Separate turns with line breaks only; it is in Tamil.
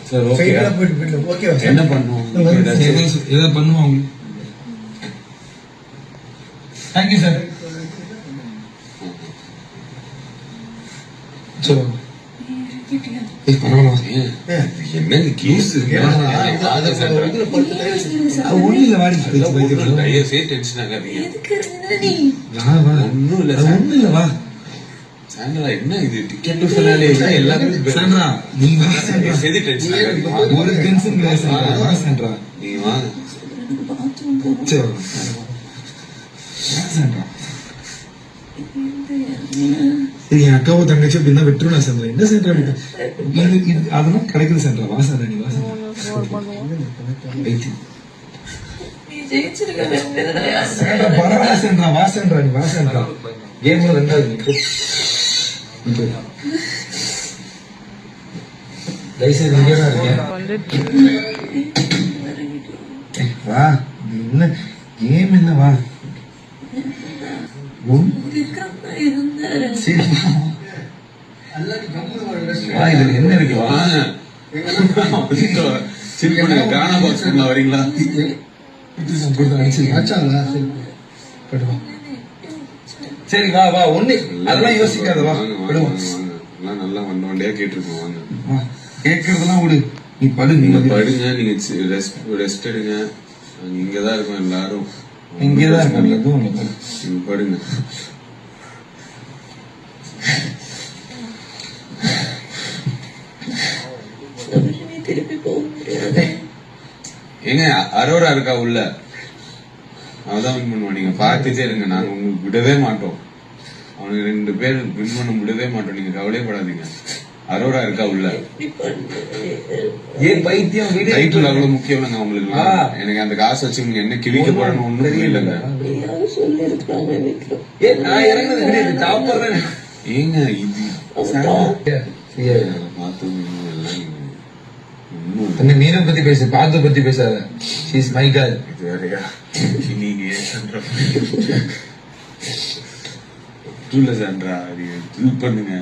சார் ஓகே என்ன பண்ணுவோம்
ஏதாவது பண்ணுவோம். Thank you sir.
என்னங்க கேஸ் ஒண்ணு இல்ல வாடி டென்ஷன் ஆகாதீங்க. ஒன்னும் இல்ல ஒண்ணு இல்ல வா சாண்டா. என்ன இது டிக்கெட் ஃபினாலே எல்லாரும் சாண்டா நீ வா சாண்டா. எது டென்ஷன் ஆகாதீங்க. ஒரு டென்ஷன் இல்ல சாண்டா. சாண்டா நீ வா சரி சாண்டா. என் அக்காவோ தங்கச்சி அப்படின்னா விட்டுருனா சாண்டா. என்ன சாண்டா அதெல்லாம் கிடைக்குது சாண்டா. வா சாண்டா நீ வா சாண்டா. பரவாயில்ல சாண்டா. வா சாண்டா நீ வா சாண்டா. கேம் ரெண்டாவது தயவுசெய்து இங்கேதான் இருக்கேன். வா என்ன கேம் என்ன வா என்ன இருக்கு கானா பாக்ஸ் வரீங்களா? சரி வா வா ஒண்ணு அதெல்லாம் யோசிக்காத வா நல்லா வண்டியா கேட்டிருக்கோம். வாங்க கேட்கறதெல்லாம் விடு. நீ படு. நீங்க படுங்க. நீங்க ரெஸ்ட் எடுங்க. இங்கதான் இருக்கோம் எல்லாரும். இங்கதான் இருக்கோம். நீங்க படுங்க. ஏங்க அரோரா இருக்கா உள்ள? அவதான் வின் பண்ணுவான். நீங்க பார்த்துட்டே இருங்க. நாங்க உங்களுக்கு விடவே மாட்டோம். அவனுக்கு 2 பேர் வின் பண்ண விடவே மாட்டோம். நீங்க கவலைப்படாதீங்க. அரோரா இருக்கா உள்ள? ஏன் பைத்தியம் டைட்டில் அவ்வளவு முக்கியம் இல்லைங்க உங்களுக்கு. எனக்கு அந்த காசு வச்சு நீங்க என்ன கிழிக்க போறேன்னு ஒண்ணும் இல்லைங்க. ஏங்க இது நீரை பத்தி பேசு. பார்த்து பத்தி பேசாத. She's my girl. இது வேறையா? நீங்க ஏன் சாண்டா பண்ணுங்க.